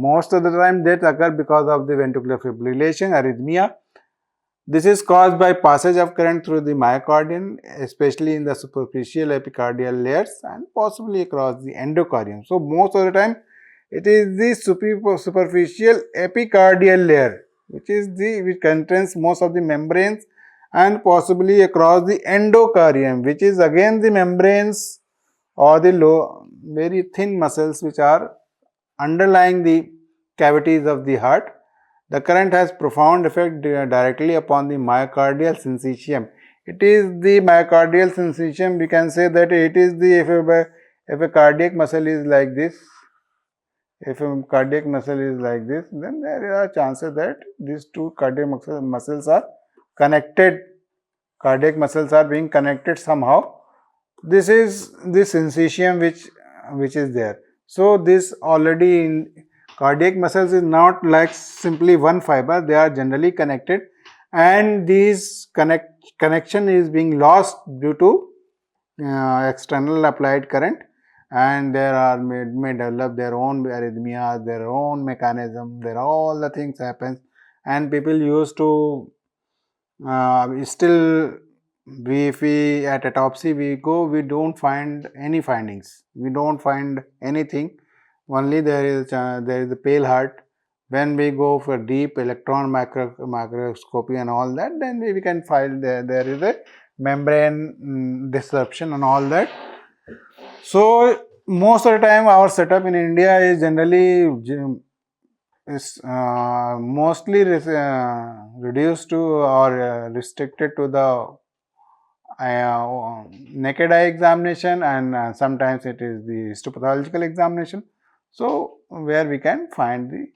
most of the time death occur because of the ventricular fibrillation, arrhythmia. This is caused by passage of current through the myocardium, especially in the superficial epicardial layers and possibly across the endocardium. So, most of the time it is the superficial epicardial layer which contains most of the membranes, and possibly across the endocardium, which is again the membranes or the very thin muscles which are underlying the cavities of the heart. The current has profound effect directly upon the myocardial syncytium. It is the myocardial syncytium, we can say that it is the, if a cardiac muscle is like this, then there are chances that these two cardiac muscles are connected, cardiac muscles are being connected somehow. This is the syncytium which is there. So, this already in cardiac muscles is not like simply one fiber, they are generally connected, and these connection is being lost due to external applied current, and there are may develop their own arrhythmia, their own mechanism, there all the things happen, and people used to still if we at autopsy we go, we don't find any findings, we don't find anything, only there is a pale heart. When we go for deep electron microscopy and all that, then we can find there is a membrane disruption and all that. So, most of the time our setup in India is generally mostly reduced to or restricted to the naked eye examination, and sometimes it is the histopathological examination. So, where we can find the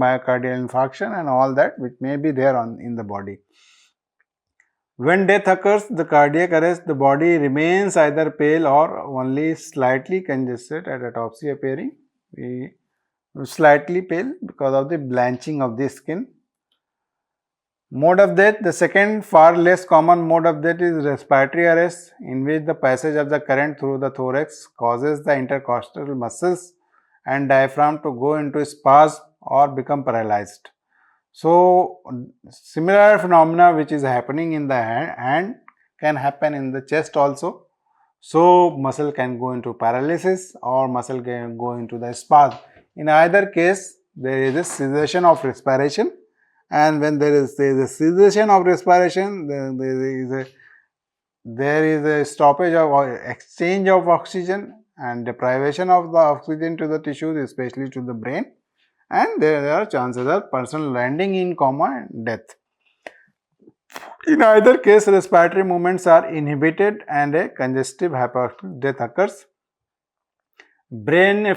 myocardial infarction and all that which may be there in the body. When death occurs, the cardiac arrest, the body remains either pale or only slightly congested at autopsy appearing slightly pale because of the blanching of the skin. Mode of death, the second far less common mode of death is respiratory arrest, in which the passage of the current through the thorax causes the intercostal muscles and diaphragm to go into spasm or become paralyzed. So, similar phenomena which is happening in the hand can happen in the chest also. So, muscle can go into paralysis or muscle can go into the spasm. In either case, there is a cessation of respiration, and when there is a cessation of respiration, there is a stoppage of exchange of oxygen and deprivation of the oxygen to the tissues, especially to the brain, and there are chances of person landing in coma and death. In either case, respiratory movements are inhibited and a congestive hypoxic death occurs. Brain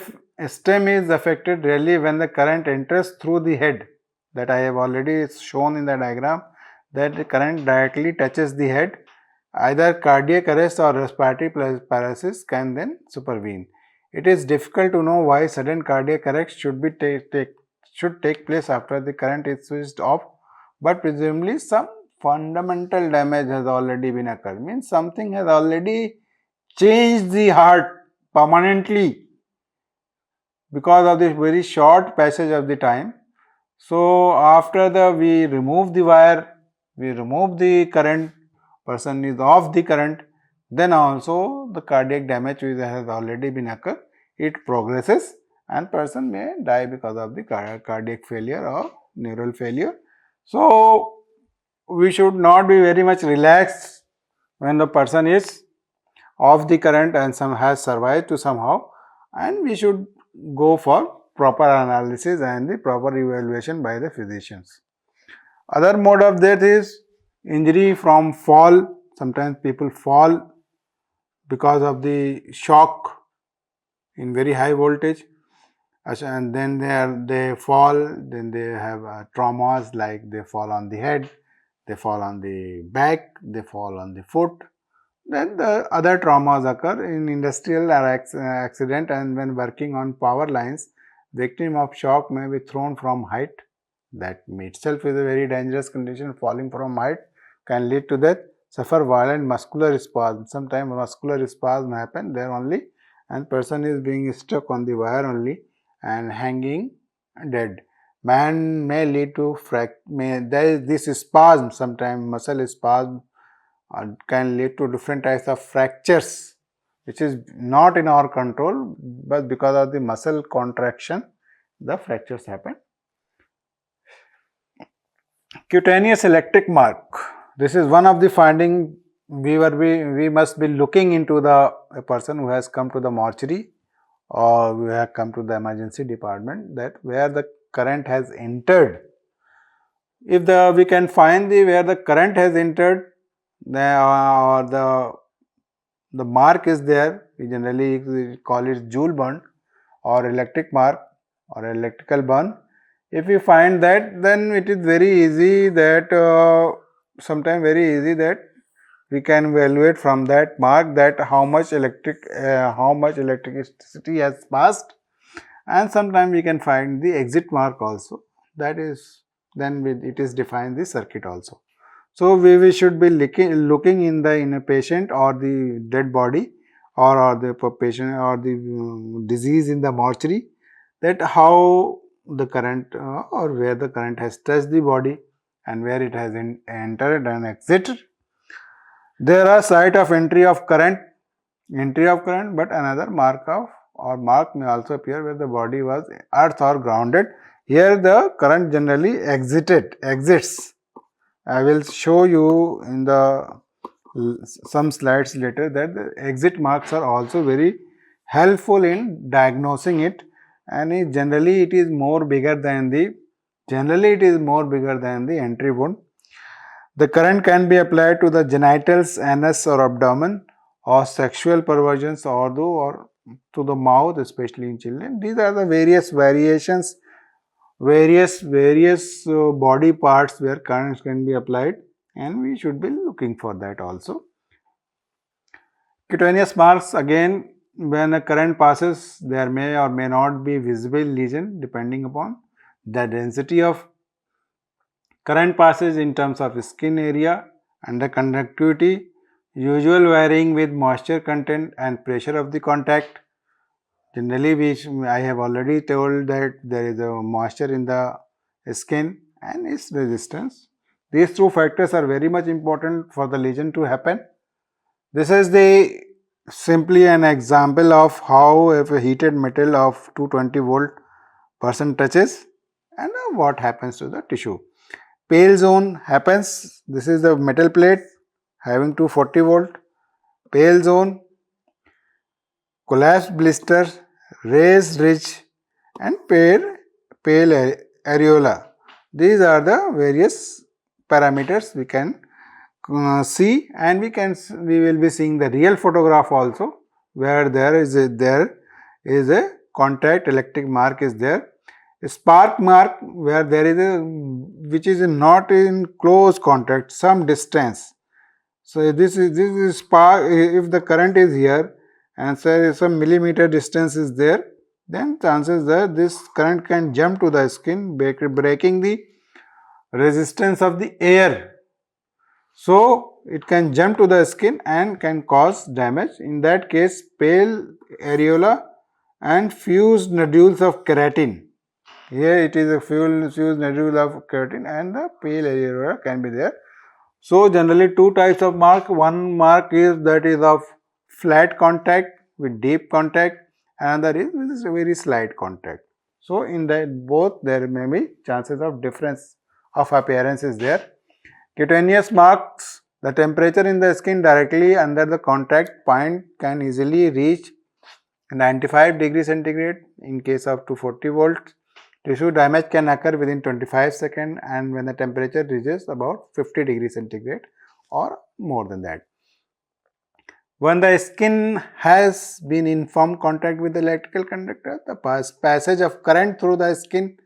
stem is affected rarely when the current enters through the head, that I have already shown in the diagram, that the current directly touches the head. Either cardiac arrest or respiratory paralysis can then supervene. It is difficult to know why sudden cardiac arrest should take place after the current is switched off, but presumably some fundamental damage has already been occurred, means something has already changed the heart permanently because of this very short passage of the time. So, after we remove the wire, we remove the current, person is off the current, then also the cardiac damage which has already been occurred, it progresses and person may die because of the cardiac failure or neural failure. So, we should not be very much relaxed when the person is off the current and has survived to somehow, and we should go for proper analysis and the proper evaluation by the physicians. Other mode of death is injury from fall. Sometimes people fall because of the shock in very high voltage, and then they fall, then they have traumas like they fall on the head, they fall on the back, they fall on the foot. Then the other traumas occur in industrial accident, and when working on power lines, victim of shock may be thrown from height. That itself is a very dangerous condition. Falling from height can lead to death. Suffer violent muscular spasm. Sometimes muscular spasm happen there only, and person is being stuck on the wire only, and hanging dead. Man may lead to there is this spasm, sometimes muscle spasm can lead to different types of fractures, which is not in our control, but because of the muscle contraction, the fractures happen. Cutaneous electric mark. This is one of the finding we must be looking into the a person who has come to the mortuary or who have come to the emergency department, that where the current has entered. If we can find where the current has entered, or the mark is there, we generally call it joule burn or electric mark or electrical burn. If we find that, then it is very easy that sometimes very easy that we can evaluate from that mark that how much electricity has passed, and sometimes we can find the exit mark also. That is, then it is defined the circuit also. So we should be looking in a patient or the dead body or the patient or the disease in the mortuary, that how the current or where the current has touched the body and where it has entered and exited. There are site of entry of current, but another mark may also appear where the body was earth or grounded. Here the current generally exits. I will show you in some slides later that the exit marks are also very helpful in diagnosing it, and generally it is more bigger than the entry wound. The current can be applied to the genitals, anus or abdomen, or sexual perversions or to the mouth, especially in children. These are the various variations, various body parts where currents can be applied, and we should be looking for that also. Cutaneous marks, again, when a current passes, there may or may not be visible lesion depending upon the density of current passes in terms of skin area and the conductivity, usual varying with moisture content and pressure of the contact. Generally, I have already told that there is a moisture in the skin and its resistance. These two factors are very much important for the lesion to happen. This is simply an example of how if a heated metal of 220 volt person touches and what happens to the tissue. Pale zone happens. This is the metal plate having 240 volt. Pale zone, collapsed blister, raised ridge and pale areola. These are the various parameters we can see, and we will be seeing the real photograph also, where there is a contact electric mark is there. A spark mark where there is which is not in close contact, some distance. So this is spark. If the current is here and say some millimeter distance is there, then chances that this current can jump to the skin, breaking the resistance of the air. So it can jump to the skin and can cause damage. In that case, pale areola and fused nodules of keratin. Here it is a fused nodule of keratin and the pale areola can be there. So generally two types of mark. One mark is that is of flat contact with deep contact, another is very slight contact. So in that both there may be chances of difference of appearance is there. Cutaneous marks, the temperature in the skin directly under the contact point can easily reach 95 degrees centigrade in case of 240 volts. Tissue damage can occur within 25 seconds and when the temperature reaches about 50 degrees centigrade or more than that. When the skin has been in firm contact with the electrical conductor, the passage of current through the skin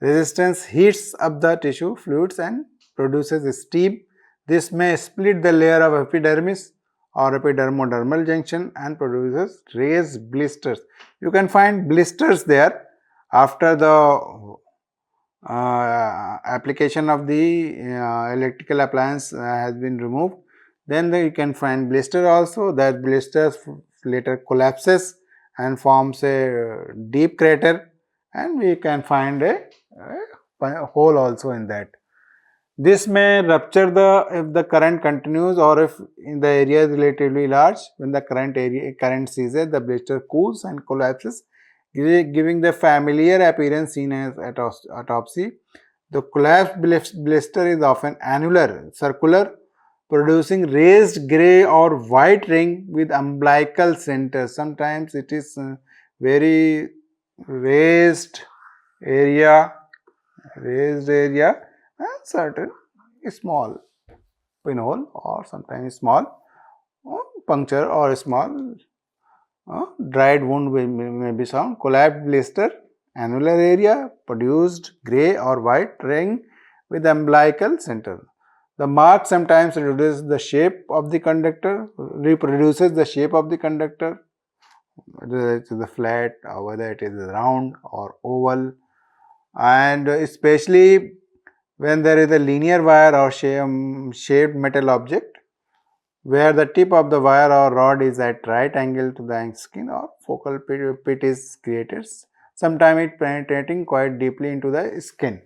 resistance heats up the tissue fluids and produces steam. This may split the layer of epidermis or epidermodermal junction and produces raised blisters. You can find blisters there after the application of the electrical appliance has been removed. Then you can find blister also. That blisters later collapses and forms a deep crater and we can find a hole also in that. This may rupture if the current continues or if the area is relatively large. When the current ceases, the blister cools and collapses, giving the familiar appearance seen as autopsy. The collapsed blister is often annular, circular, producing raised grey or white ring with umbilical center. Sometimes it is very raised area, and certain small pinhole or sometimes small puncture or small dried wound may be found. Collapsed blister, annular area, produced grey or white ring with umbilical center. The mark sometimes reproduces the shape of the conductor, whether it is a flat or whether it is round or oval, and especially when there is a linear wire or shaped metal object where the tip of the wire or rod is at right angle to the skin or focal pit is created, sometimes it penetrating quite deeply into the skin.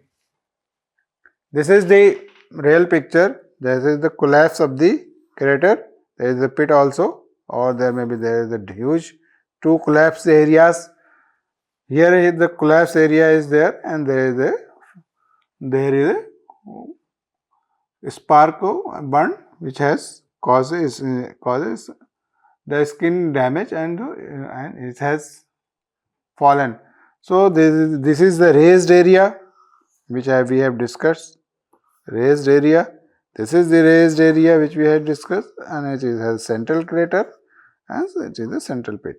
This is the real picture. This is the collapse of the crater. There is a pit also, or there is a huge two collapse areas. Here is the collapse area is there, and there is a spark burn which has causes the skin damage, and it has fallen. So this is the raised area which we have discussed. Raised area. This is the raised area which we had discussed, and it has central crater, and it is the central pit.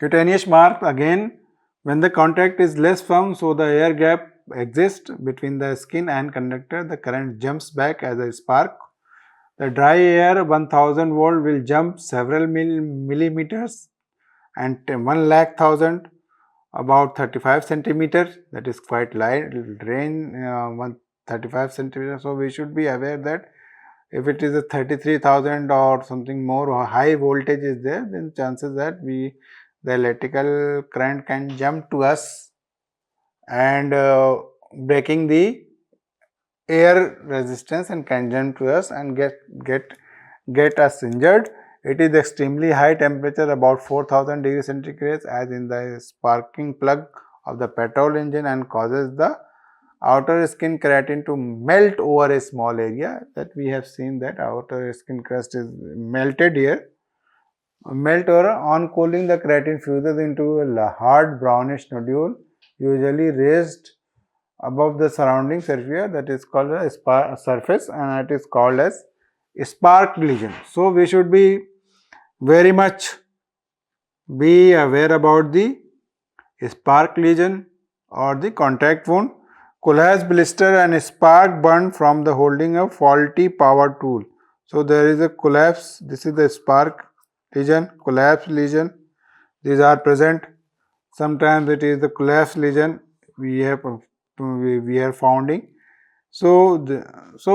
Cutaneous mark, again, when the contact is less firm, so the air gap exists between the skin and conductor, the current jumps back as a spark. The dry air 1000 volt will jump several millimeters, and 1,00,000 about 35 centimeters, that is quite light range, 135 centimeters. So we should be aware that if it is a 33,000 or something more or high voltage is there, then chances that the electrical current can jump to us and breaking the air resistance and can jump to us and get us injured. It is extremely high temperature, about 4000 degrees centigrade, as in the sparking plug of the petrol engine, and causes the outer skin keratin to melt over a small area. That we have seen that outer skin crust is melted here. Melt over, on cooling, the keratin fuses into a hard brownish nodule, usually raised above the surrounding surface, that is called a surface, and it is called as spark lesion. So we should be very much be aware about the spark lesion or the contact wound, collapse blister and spark burn from the holding of faulty power tool. So there is a collapse. This is the spark lesion, collapse lesion. These are present. Sometimes it is the collapse lesion we are finding. So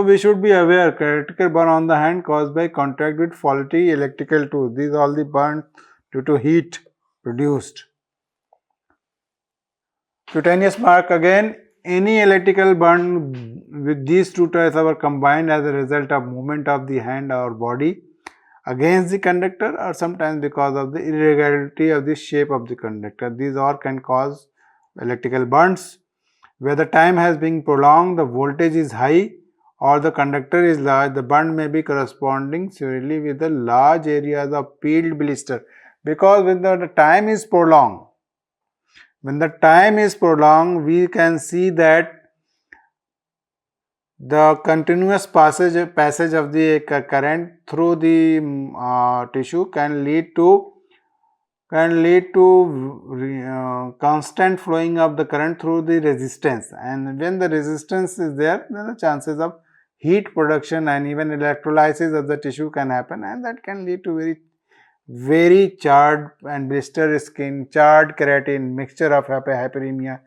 we should be aware critical burn on the hand caused by contact with faulty electrical tools. These are all the burn due to heat produced. Cutaneous mark, again, any electrical burn with these two types are combined as a result of movement of the hand or body against the conductor, or sometimes because of the irregularity of the shape of the conductor. These all can cause electrical burns. Where the time has been prolonged, the voltage is high or the conductor is large, the burn may be corresponding severely with the large areas of peeled blister, because when the time is prolonged, we can see that the continuous passage of the current through the tissue can lead to constant flowing of the current through the resistance, and when the resistance is there, then the chances of heat production and even electrolysis of the tissue can happen, and that can lead to very charred and blister skin, charred keratin, mixture of hyperemia,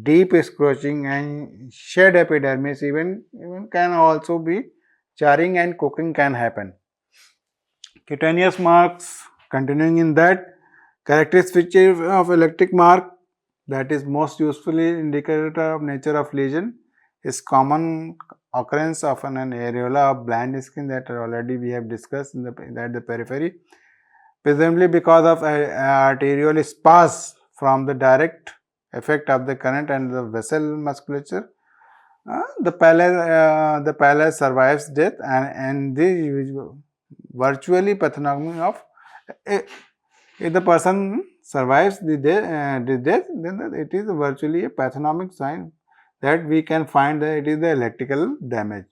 deep scorching and shed epidermis, even can also be charring and cooking can happen. Cutaneous marks, continuing in that, Characteristic feature of electric mark that is most usefully indicator of nature of lesion is common occurrence of an areola of blind skin that already we have discussed in the periphery, presumably because of arterial spas from the direct effect of the current and the vessel musculature. The pallor survives death and the virtually pathognomy of if the person survives the death, then it is virtually a pathognomic sign that we can find that it is the electrical damage.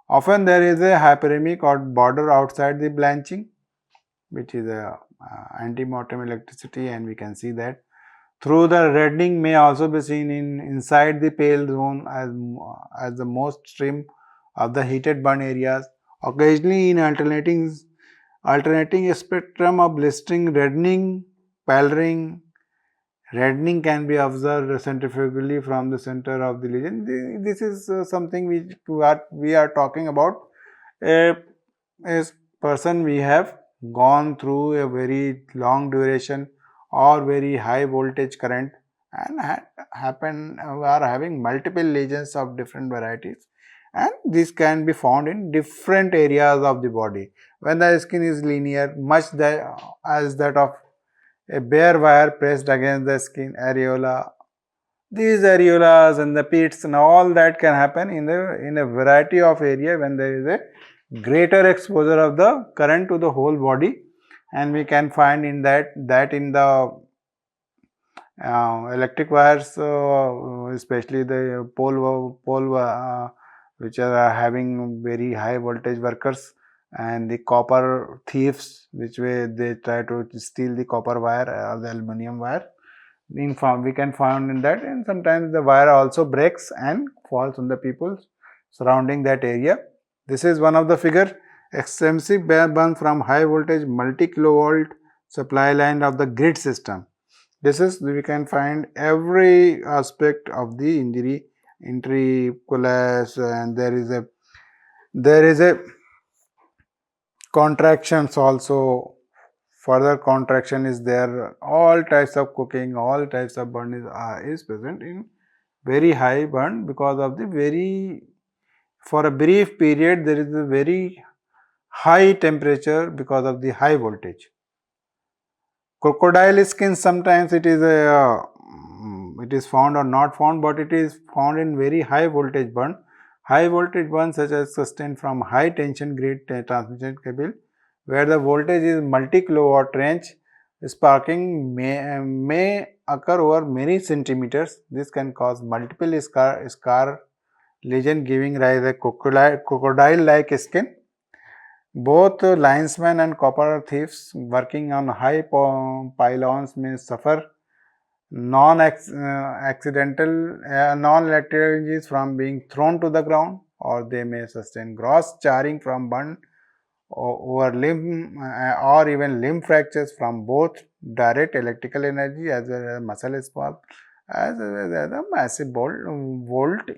Often there is a hyperemic or border outside the blanching, which is a anti-mortem electricity, and we can see that. Through the reddening may also be seen inside the pale zone as the most extreme of the heated burn areas. Occasionally in alternating a spectrum of blistering, reddening, pallor, reddening can be observed centrifugally from the center of the lesion. This is something which we are talking about. A, a person we have gone through a very long duration or very high voltage current and are having multiple lesions of different varieties, and this can be found in different areas of the body. When the skin is linear, much as that of a bare wire pressed against the skin areola, these areolas and the pits and all that can happen in a variety of area when there is a greater exposure of the current to the whole body, and we can find in that in the electric wires, especially the pole which are having very high voltage workers, and the copper thieves, which way they try to steal the copper wire or the aluminum wire. We can find in that, and sometimes the wire also breaks and falls on the people surrounding that area. This is one of the figure. Extensive burn from high voltage multi kilovolt supply line of the grid system. This is, we can find every aspect of the injury, entry, collapse, and there is a contractions also. Further contraction is there. All types of cooking, all types of burn is present in very high burn because of the very, for a brief period there is a very high temperature because of the high voltage. Crocodile skin, sometimes it is it is found or not found, but it is found in very high voltage burn. High voltage burn such as sustained from high tension grid transmission cable, where the voltage is multi kilowatt range. Sparking may occur over many centimeters. This can cause multiple scar lesion, giving rise to crocodile-like skin. Both linesmen and copper thieves working on high pylons may suffer non-accidental, non-electrical injuries from being thrown to the ground, or they may sustain gross charring from burn over limb or even limb fractures from both direct electrical energy as well as muscle spasm, as well as a massive volt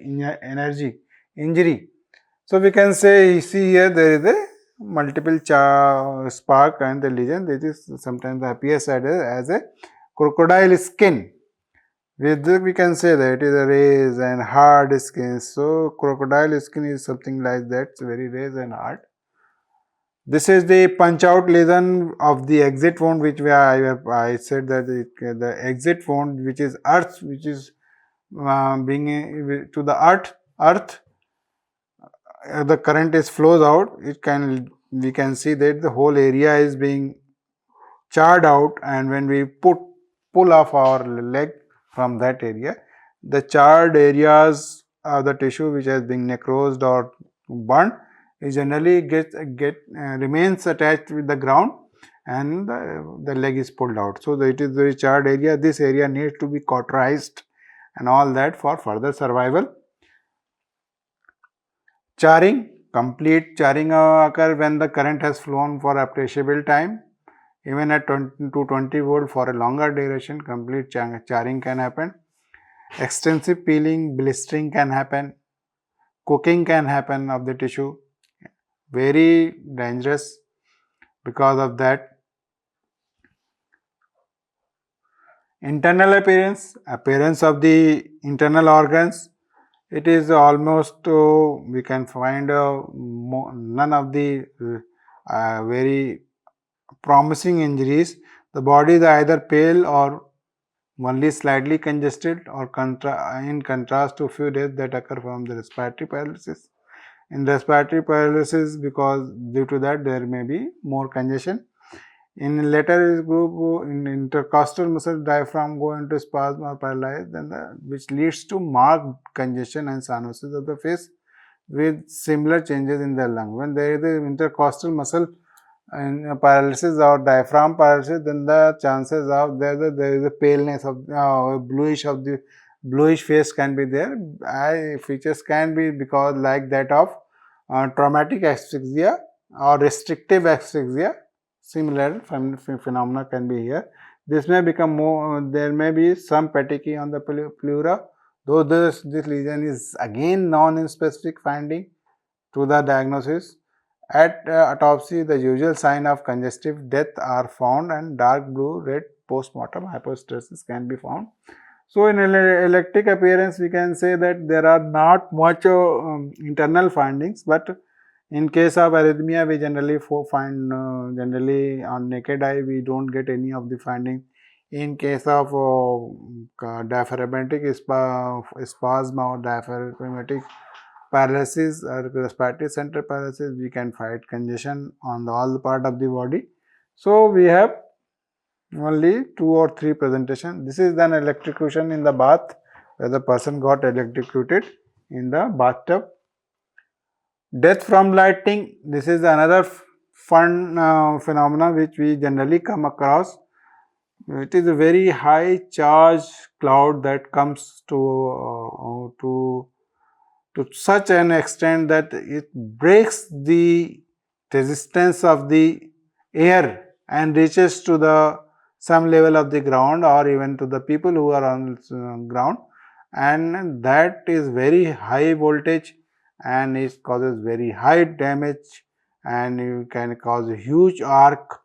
energy injury. So we can say, see here there is a multiple spark and the lesion. This is sometimes appears as a crocodile skin. With this we can say that it is a raised and hard skin. So crocodile skin is something like that, it's very raised and hard. This is the punch out lesion of the exit wound, which I said that the exit wound, which is earth, which is being to the earth, the current is flows out. We can see that the whole area is being charred out, and when we pull off our leg from that area, the charred areas of the tissue which has been necrosed or burnt is generally remains attached with the ground, and the leg is pulled out. So it is very charred area. This area needs to be cauterized and all that for further survival. Charring, complete charring occur when the current has flown for appreciable time. Even at 20 to 20 volt for a longer duration, complete charring can happen. Extensive peeling, blistering can happen. Cooking can happen of the tissue. Very dangerous because of that. Internal appearance, appearance of the internal organs, it is almost we can find none of the very promising injuries. The body is either pale or only slightly congested, or in contrast to few deaths that occur from the respiratory paralysis. In respiratory paralysis, because due to that there may be more congestion. In later group, in intercostal muscle diaphragm go into spasm or paralyze, which leads to marked congestion and cyanosis of the face with similar changes in the lung. When there is an intercostal muscle and paralysis or diaphragm paralysis, then the chances of there is a paleness of bluish face can be there. Eye features can be because like that of traumatic asphyxia or restrictive asphyxia. Similar phenomena can be here. This may become more. There may be some petechiae on the pleura, though this lesion is again non-specific finding to the diagnosis. At autopsy, the usual sign of congestive death are found, and dark blue red postmortem hypostasis can be found. So, in electric appearance, we can say that there are not much internal findings, but in case of arrhythmia, we generally find generally on naked eye we don't get any of the findings. In case of diaphragmatic spasm or diaphragmatic paralysis or respiratory center paralysis, we can find congestion on all the part of the body. So we have only 2 or 3 presentation. This is an electrocution in the bath, where the person got electrocuted in the bathtub. Death from lightning, this is another fun phenomena which we generally come across. It is a very high charge cloud that comes to such an extent that it breaks the resistance of the air and reaches to the some level of the ground or even to the people who are on ground, and that is very high voltage and it causes very high damage, and you can cause a huge arc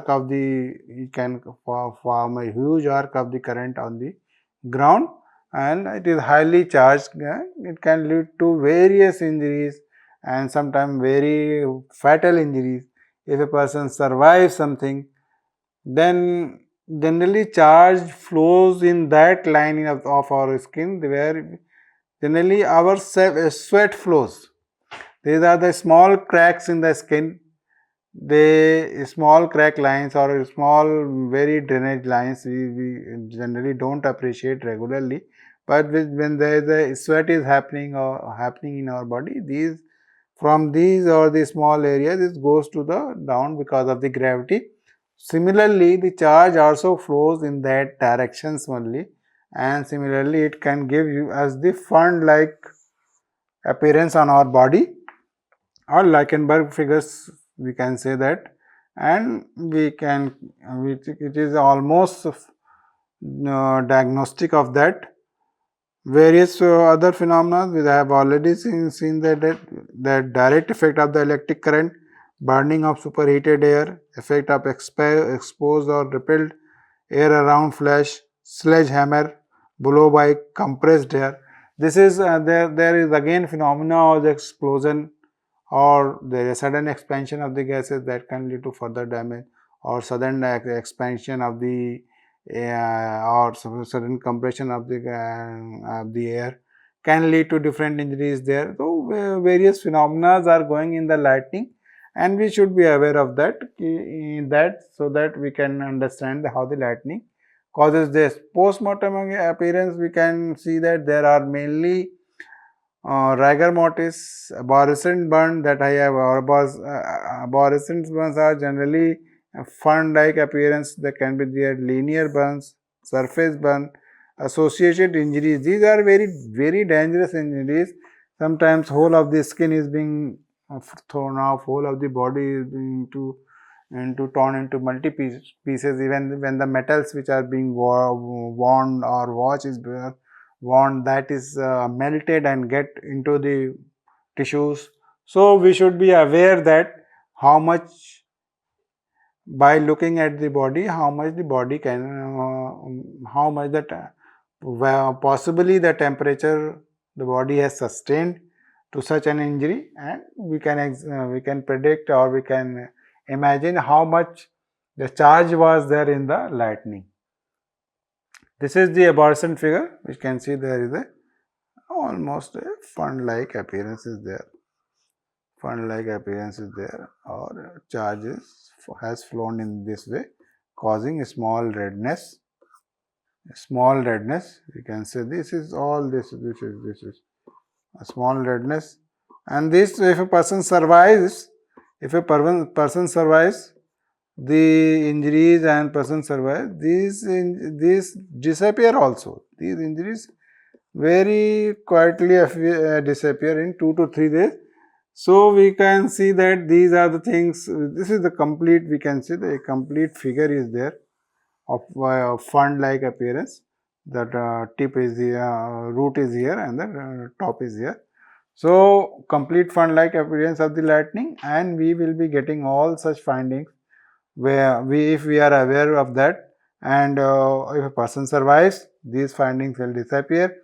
of the, you can form a huge arc of the current on the ground, and it is highly charged. It can lead to various injuries and sometimes very fatal injuries. If a person survives something, then generally charge flows in that line of our skin where generally our sweat flows. These are the small cracks in the skin. They small crack lines or small very drainage lines we generally don't appreciate regularly, but when there is a sweat is happening or happening in our body, these from these or the small areas it goes to the down because of the gravity. Similarly, the charge also flows in that directions only, and similarly it can give you as the fund like appearance on our body, or Leichenberg figures we can say that, and we can it is almost diagnostic of that. Various other phenomena we have already seen that direct effect of the electric current, burning of superheated air, effect of exposed or repelled air around flash, sledgehammer, blow by compressed air. This is there is again phenomena of the explosion, or there is sudden expansion of the gases that can lead to further damage, or sudden expansion of the or sudden compression of the air can lead to different injuries there. So various phenomena are going in the lightning, and we should be aware of that so that we can understand how the lightning causes this. Post-mortem appearance, we can see that there are mainly rigor mortis, aborescent burn that I have, or aborescent burns are generally fern-like appearance. There can be their linear burns, surface burn, associated injuries. These are very dangerous injuries. Sometimes whole of the skin is being thrown off, whole of the body is being into torn into multi pieces. Even when the metals which are being worn or watch is worn, that is melted and get into the tissues. So we should be aware that how much by looking at the body, how much the body can, how much that possibly the temperature the body has sustained to such an injury, and we can predict, or we can imagine how much the charge was there in the lightning. This is the abortion figure, which can see there is a almost a fund-like appearance is there. Fund-like appearance is there, or charges has flown in this way, causing a small redness. Small redness. You can say this is all this. This is a small redness, and this, if a person survives, if a person survives the injuries and person survives, these disappear also. These injuries very quietly disappear in 2 to 3 days. So we can see that these are the things. This is the complete, we can see the complete figure is there of fund-like appearance. That tip is here, root is here, and the top is here. So complete fund-like appearance of the lightning, and we will be getting all such findings where if we are aware of that, and if a person survives, these findings will disappear,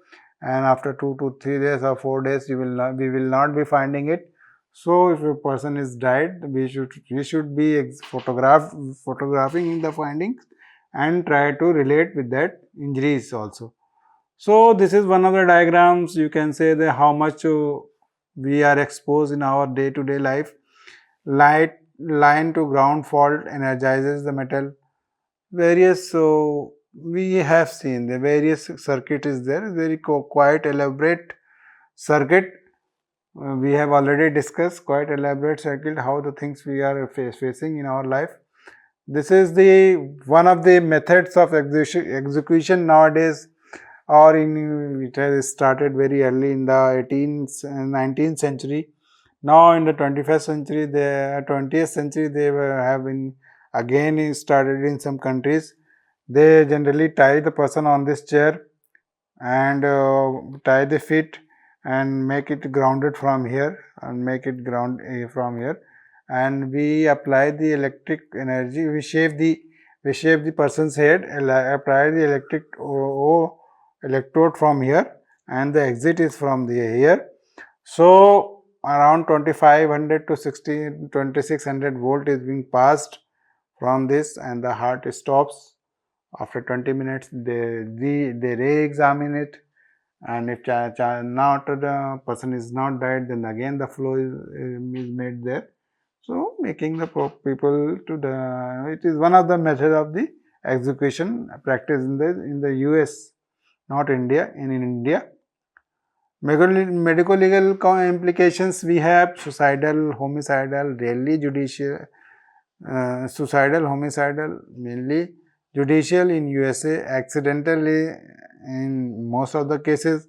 and after 2 to 3 days or 4 days, we will not be finding it. So if a person is died, we should be photographing the findings and try to relate with that injuries also. So this is one of the diagrams. You can say that how much we are exposed in our day-to-day life. Light line to ground fault energizes the metal. Various, so we have seen the various circuit is there, very quite elaborate circuit. We have already discussed quite elaborate circuit, how the things we are facing in our life. This is the one of the methods of execution nowadays, or in it has started very early in the 18th and 19th century. Now in the 21st century, the 20th century, they have been again started in some countries. They generally tie the person on this chair and tie the feet and make it grounded from here, and make it ground from here, and we apply the electric energy. We shape the person's head, apply the electric electrode from here, and the exit is from the here. So around 2500 to 2600 volt is being passed from this, and the heart stops. After 20 minutes, they re-examine it, and if not the person is not died, then again the flow is made there. So making the people to the, it is one of the method of the execution practice in the US, not India. In India, medical legal implications we have: suicidal, homicidal, rarely judicial. Suicidal, homicidal, mainly judicial in USA, accidentally in most of the cases.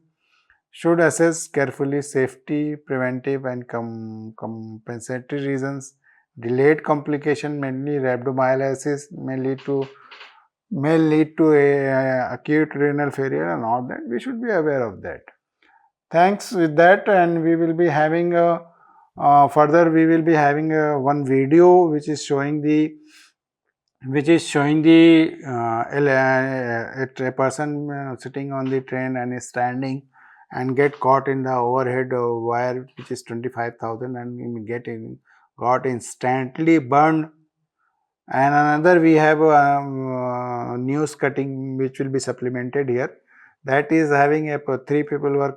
Should assess carefully safety, preventive and compensatory reasons. Delayed complication, mainly rhabdomyolysis, may lead to a acute renal failure, and all that. We should be aware of that. Thanks with that, and we will be having further. We will be having one video which is showing the a person sitting on the train and is standing and get caught in the overhead wire, which is 25,000, and got instantly burned. And another, we have news cutting which will be supplemented here, that is having a three people were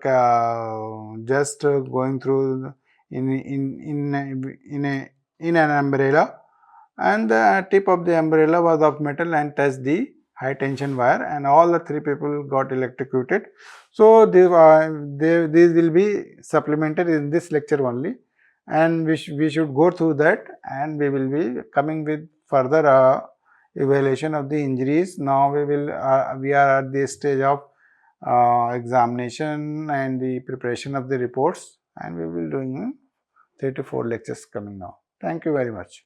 just going through in an umbrella, and the tip of the umbrella was of metal and touched the high tension wire, and all the three people got electrocuted. So these will be supplemented in this lecture only, and we should go through that, and we will be coming with further evaluation of the injuries. Now we are at the stage of examination and the preparation of the reports, and we will doing 3 to 4 lectures coming now. Thank you very much.